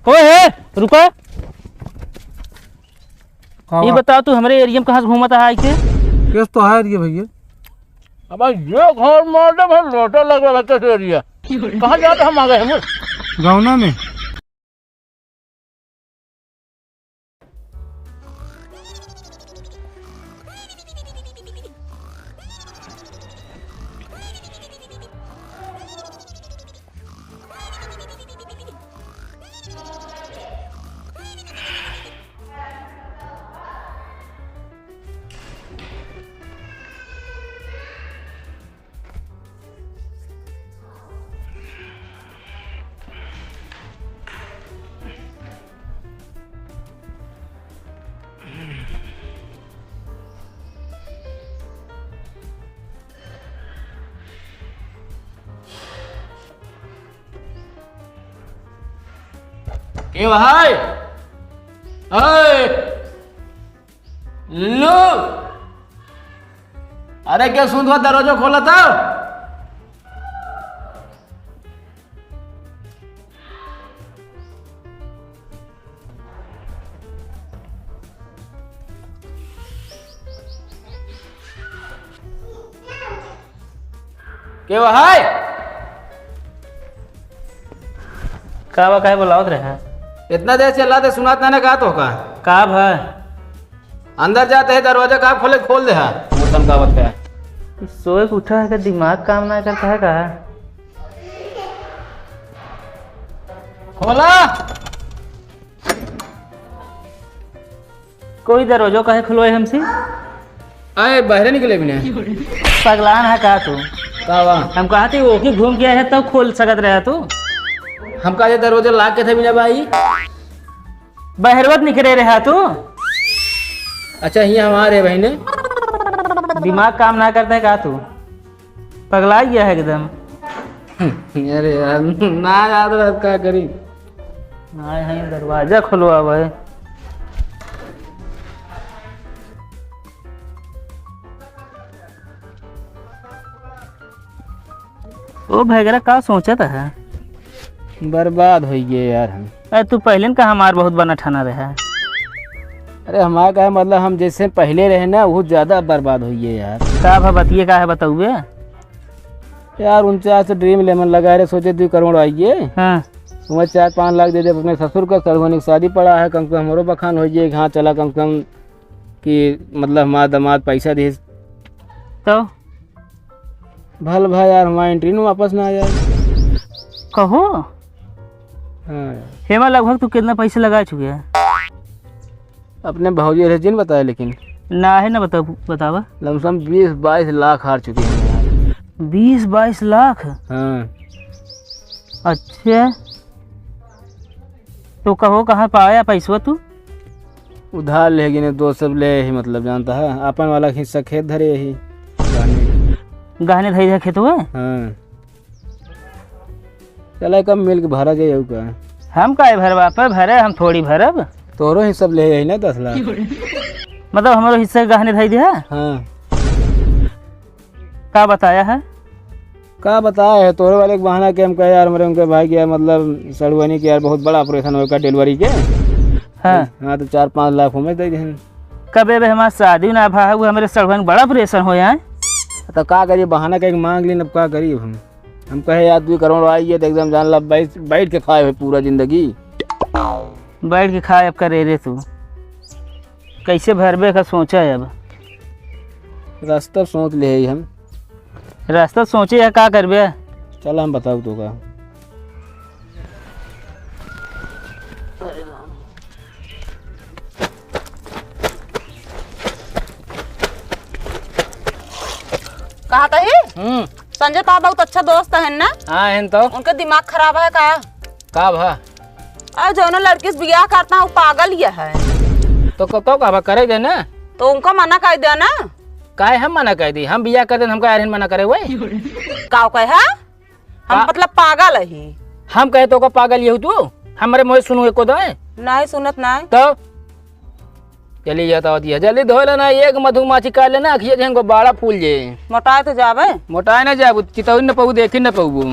ओए रुको। ये बताओ तू हमारे एरिया में कहाँ से घूमता है के? केस तो है ये भैया। अब ये घर मार भाई लोटा लग रहा है एरिया। कहाँ जाते हम आ गए हम गाँवना में। के भाई लो। अरे क्या सुन दरवाजा खोला था? के भाई का बोलावत रहे? इतना देर चला तो सुनाता ना कहा तो का भाई अंदर जाते है दरवाजा का खोले खोल दे है मौसम का बता है। सोए के उठा है का दिमाग काम ना करता है का? खोला कोई दरवाजा काहे खुलवाए हमसे? आए बाहर निकले बिना पगलान है का तू? हम कहा थे वो की घूम के आए है तब खोल सकत रहा तू। हम कहा दरवाजा लाग के थे बिना भाई बहरवत निकले रहा तू। अच्छा ये हमारे भाई ने दिमाग काम ना करता है का तू? पगला गया है एकदम। अरे यार ना याद रहा क्या करी ना है दरवाजा खुलवा भाई। ओ भैगरा का सोचा था? बर्बाद हो गए यार हम। अरे तू पहले का हमार बहुत बना ठाना रहा। अरे हमारा का मतलब हम जैसे पहले रहे ना वो ज्यादा बर्बाद हो गए यार। का बतिए का है बताऊ यार 49 ड्रीम लेमन लगा रहे सोचे 2 करोड़ आइए। हाँ तुम्हें 4-5 लाख दे दे अपने ससुर का सरहोनी शादी पड़ा है कम से कम हमारो बखान हो जाए। हाँ चला कम से कम कि मतलब हमारा दामाद पैसा दे तो भल भाई यार हमारा एंट्री में वापस ना आ जाए कहो। हाँ हेमा लगभग तू कितना पैसे लगा चुके हैं? अपने भाजी रेजिन बताया लेकिन ना है ना बतावा लमसम 20-22 लाख हार चुके हैं यार। 20-22 लाख? हाँ अच्छा तो कहो कहाँ पाया पैसा तू? उधार ले गए दोस्त सब ले ही मतलब जानता है अपन वाला हिस्सा खेत धरे ही गहने धरे खेत हुए। हाँ चला कब मिल के भरा जाए का? हम का भरवा पर भरे हम थोड़ी भरब तोरो ही सब ले यही ना 10 लाख मतलब हमारे हिस्से गहने धई दिया। हाँ का बताया है? का बताया है तोरे वाले के बहाना के हम कहे यार मेरे उनके भाई के मतलब सड़ुआनी के यार बहुत बड़ा ऑपरेशन होगा डिलीवरी के। हाँ हाँ तो 4-5 लाख में दे दें। कबे बे हमारा शादी ना भा हुआ हमारे सड़ुआन बड़ा ऑपरेशन हो यार तो का करिए बहाना का मांग ली अब का करिए हम कहे यार 2 करोड़ आइए तो एकदम जान ला बैठ के खाए पूरा जिंदगी बैठ के खाए। अब करे रे तू कैसे भरबे का सोचा है? अब रास्ता सोच ले हम रास्ता सोचे या का करबे? चल हम बताओ तो का कहा कही संजय तो बहुत अच्छा दोस्त है ना? हाँ है तो उनका दिमाग खराब है का भा और जो ना लड़की से ब्याह करता है वो पागल ही है तो का करे दे ना तो उनका मना कर दिया ना। काहे हम मना कर दी? हम बियाह कर दे हमका यार मना करे हुए का कहे हम मतलब पागल है। हम कहे तो का पागल ये तू हमारे मुँह सुनू एको दे नहीं सुनत नहीं तो चली जाता दिया जल्दी धो लेना एक मधुमाछी काट लेना अखिए जेंगो बाड़ा फूल जे मोटाए तो जाबे मोटाए ना जाबू चितौन न पाऊ देखी न पाऊ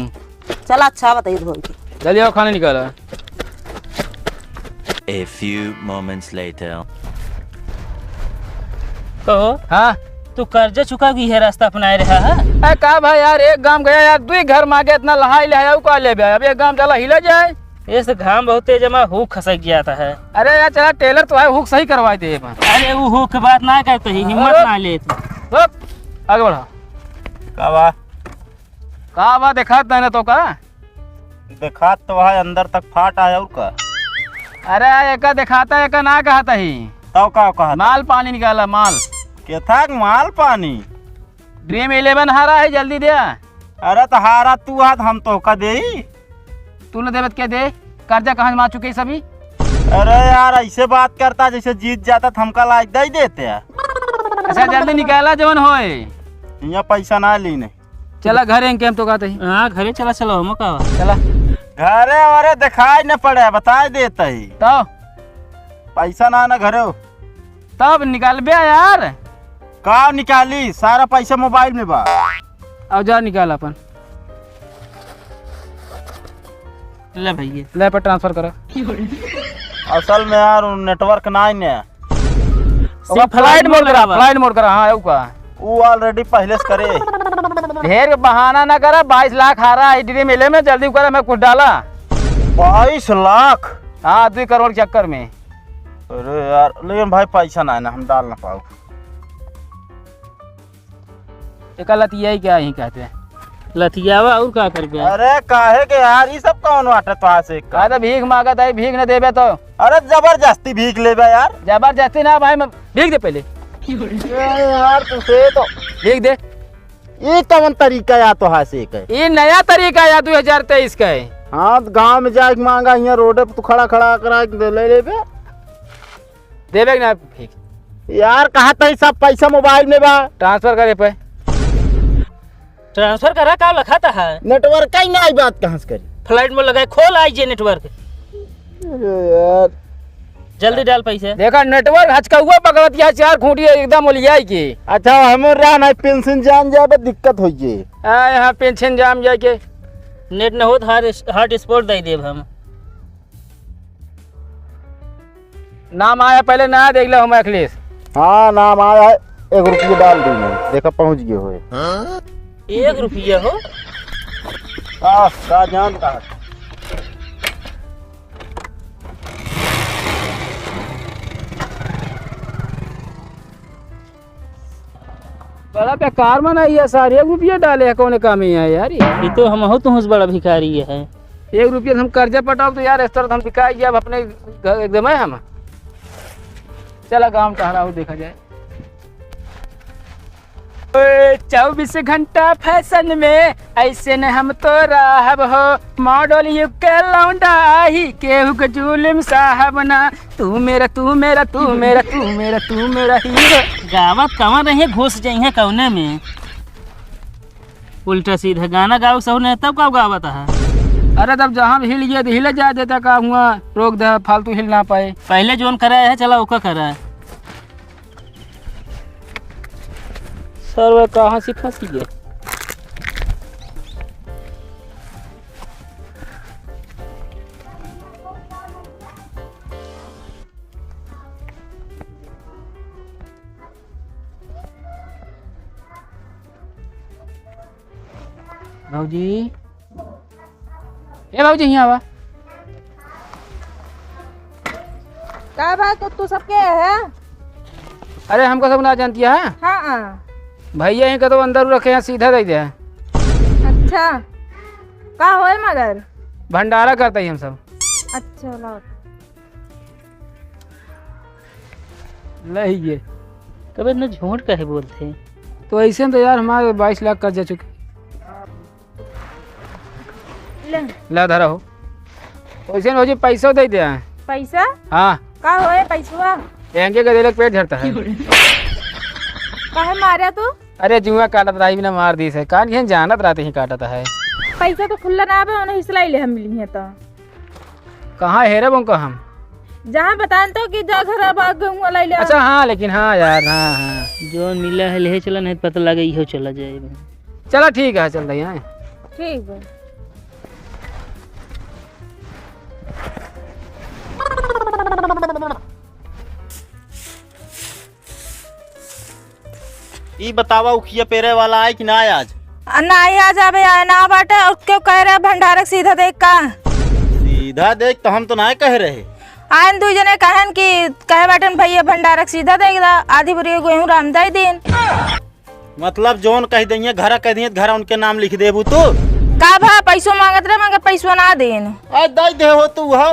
चल अच्छा बताइए धो के जल्दी आओ खाना निकाला A few moments later. कहो हाँ तू कर्जा चुका की है रास्ता अपनाए रहा है। अरे का भाई यार, एक गांव गया यार, 2 घर मांगे, इतना लहाई ले आया का ले अब एक गांव चला हिला जाए। इस घाम बहुत तेज में हुक खसक जाता है। अरे यार चला टेलर तो है, हुक सही करवा दे। अरे वो हुक बात ना करते ही हिम्मत ना ले तू। आगे बढ़ा। का बा देखा ना तो का देखा तो वहाँ अंदर तक फाट आया और का। अरे एक दिखाता एक ना कहता ही तब का कहा माल पानी निकाला माल के था माल पानी। ड्रीम 11 हारा है, जल्दी दे। अरे तो हारा तू हाथ हम तो का दे। तूने देवत के दे, कर्जा कहाँ जमा चुके सभी। अरे यार ऐसे बात करता जैसे जीत जाता तो हमका लायक दे देते यार। अच्छा जल्दी निकाला जवन होए। यहाँ पैसा ना ली नहीं। चला घर एंके हम तो कहते ही। हाँ घरे चला चलो हम का चला घरे वरे दिखाई न पड़े, बता देता ही तो पैसा ना घरे हो। तब निकाल बे यार। का निकाली, सारा पैसा मोबाइल में बा। अब जा निकाल अपन, ले भैया ले पर ट्रांसफर करो। असल में यार नेटवर्क ना ही ने। फ्लाइट मोड करा, फ्लाइट मोड करा। हाँ का वो ऑलरेडी पहले से करे। ढेर बहाना ना करा। 22 लाख हारा है ड्रीम 11 में, जल्दी करा। मैं कुछ डाला 22 लाख। हाँ 2 करोड़ के चक्कर में। अरे यार लेकिन भाई पैसा ना है ना, हम डाल ना पाओ। एक लतिया ही क्या ही कहते हैं। लथियावा और का कर गया। अरे काहे के यार ये सब कौन बाटे तो से कहा तो भीख मांगा था, भीख न देबे तो अरे जबरदस्ती भीख लेबे यार। जबरदस्ती ना भाई, मैं भीख दे पहले। यार तुझे तो भीख दे। ये कौन तरीका या तो हाथ से है। ये नया तरीका या 2023 का है। हाँ गांव में जाके मांगा, यहाँ रोड पे तू खड़ा खड़ा करा के ले लेबे। देबे ना भीख। यार कहा था सब पैसा मोबाइल में बा। ट्रांसफर करे पे ट्रांसफर करा का लखाता है। नेटवर्क का ही ना आई बात कहाँ से करी। फ्लाइट में लगाए खोल आई जे नेटवर्क। अरे यार जल्दी डाल पैसे। देखा नेटवर्क हचका हुआ पकड़तिया 4 खूंटी एकदम ओलियाई की। अच्छा हमें रहना पेंशन जान जाए दिक्कत हो जाए। यहाँ पेंशन जाम जाए के नेट न हो तो हार्ट स्पॉट दे देब हम। नाम आया पहले नया देख लो हम अखिलेश। हाँ नाम आया है, 1 रुपया डाल दी मैं, देखा पहुँच गए हो। 1 रुपया हो का जान का बड़ा बेकार मना ये सारे 1 रुपया डाले है, कौन काम ही है यार। ये तो हम हो तुम बड़ा भिखारी है। 1 रुपया हम कर्जा पटाओ तो यार इस तरह हम बिकाई गया अपने एकदम है हम। चला गाँव टहरा हो देखा जाए। 24 घंटा फैशन में ऐसे न हम तो रहब हो, मॉडल युग के लौंडा ही केहू के जुल्म साहब ना। तू मेरा तू मेरा तू मेरा तू मेरा तू मेरा हीरो। गावत कहाँ रहे घुस जाइए कौने में। उल्टा सीधा गाना गाओ सह ने तब का गावत है। अरे तब जहाँ हिल गया तो हिल जा देता का हुआ, रोक दे फालतू हिल ना पाए। पहले जोन कराया है चला ओका करा है। सर वह कहाँ से फंसी गए। भाऊजी, ए भाऊजी यहाँ आवा। का भाई तू सबके है। अरे हमको सब ना जानती है। हाँ भैया यहीं का तो अंदर रखे हैं, सीधा दे दे। अच्छा का होए मगर भंडारा करते ही हम सब। अच्छा लाओ। लही कभी इतना झूठ कहे बोलते हैं। तो ऐसे तो यार हमारे 22 लाख कर्जा चुके। ला धरा हो वैसे हो जी, पैसा दे दे। पैसा हाँ का होए पैसा एंगे का देलक पेट झड़ता है। काहे मारे तू। अरे जुआ काटत रही बिना मार दी से कान ये जानत रहते ही काटता है। पैसा तो खुला ना आवे, उन्हें हिसला ले हम मिली है तो। कहाँ हेरे बंको हम जहाँ बतान तो कि जा घर भाग गऊँ लाई ले। अच्छा हाँ लेकिन हाँ यार हाँ जो मिला है ले चला, नहीं पता लगे इहो चला जाए। चलो ठीक है चल रही है। ठीक है। ई बतावा उखिया पेरे वाला आए कि ना आए आज? नहीं आ जाबे आए ना बाटे और क्यों कह रहे भंडारक सीधा देख का सीधा देख तो हम तो ना कह रहे। आयन दू जने कहन कि कहे बाटन भैया भंडारक सीधा देख दा आधी बुरी गेहूं रामदाई दिन। मतलब जोन कह दिए घर कह दिए घर उनके नाम लिख देबू तू। का भा पैसो मांगत रहे मगर पैसो ना देन। अरे दई दे हो तू हो।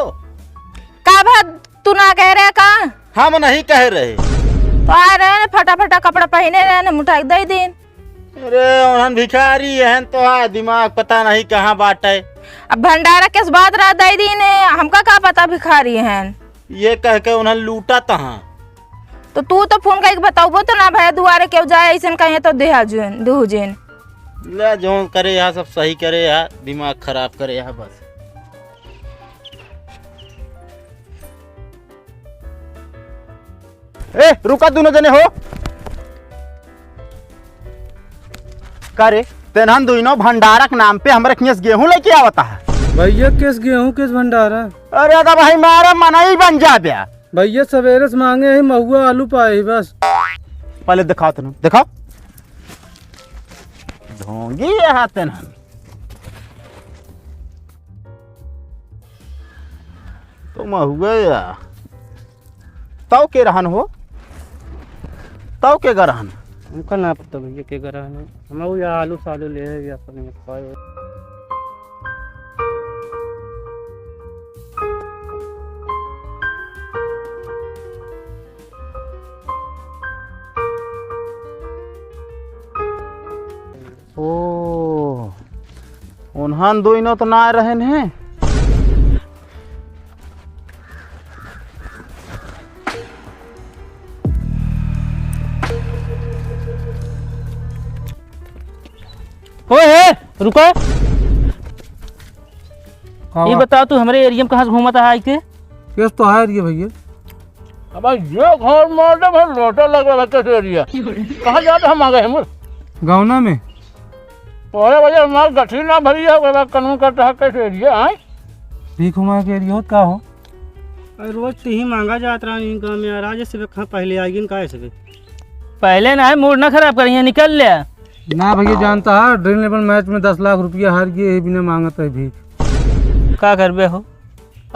का भा तू ना कह रहे का? हम नहीं कह रहे। तो आ रहे न फटा कपड़ा पहने रहे न मुठाई दई दिन। अरे उन्हन भिखारी है तो दिमाग पता नहीं कहाँ बाटे। अब भंडारा किस बात रहा दई दिन है हमका का पता भिखारी हैं। ये कह के उन्हन लूटा तहाँ। तो तू तो फोन करके बताऊबो तो ना भाई दुआरे क्यों जाए ऐसा कहे तो देहा जुन दुहजिन। ले जो करे यहाँ सब सही करे यहाँ दिमाग खराब करे यहाँ बस। ए रुका दोनों जने हो। करे तेनहन दुइनो भंडारक नाम पे हमरे खियस गेहूं लेके आवता है। भैया किस गेहूं किस भंडारा? अरे तो भाई मारा मनाई बन जा बया। भैया सवेरे से मांगे ही महुआ आलू पाए बस। पहले दिखाओ तेन दिखाओ। ढोंगी यहाँ तेनहन। तो महुआ या तौ के रहन हो तौ के गरहन। हमका ना पता भैया के करा है हम वो या आलू सालू ले या अपने खाए। ओ उन्हन दुइनो तो ना रहन है। ओए रुको हाँ, ये बताओ तू हमारे एरिया में कहाँ से घूमता है के? केस तो है ये भैया। अब ये घर मार दे भाई लोटा लगा रहा कैसे एरिया कहाँ जाते हम आ गए हम गौना में पहले वजह हमारे गठी ना भरी है कानून करता है कैसे एरिया आए भीख हुआ के एरिया का हो। रोज तो ही मांगा जाता रहा गाँव में आ रहा जैसे पहले आएगी का ऐसे पहले ना है मूड ना खराब करिए निकल ले। ना भैया जानता है ड्रीम लेवल मैच में 10 लाख रुपया हार गए ये बिना मांगता है भीख। का करबे हो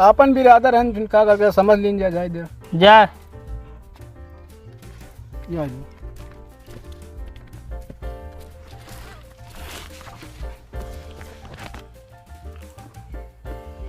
अपन बिरादर हैं जिनका करके समझ लीजिए जाए दे जा। जा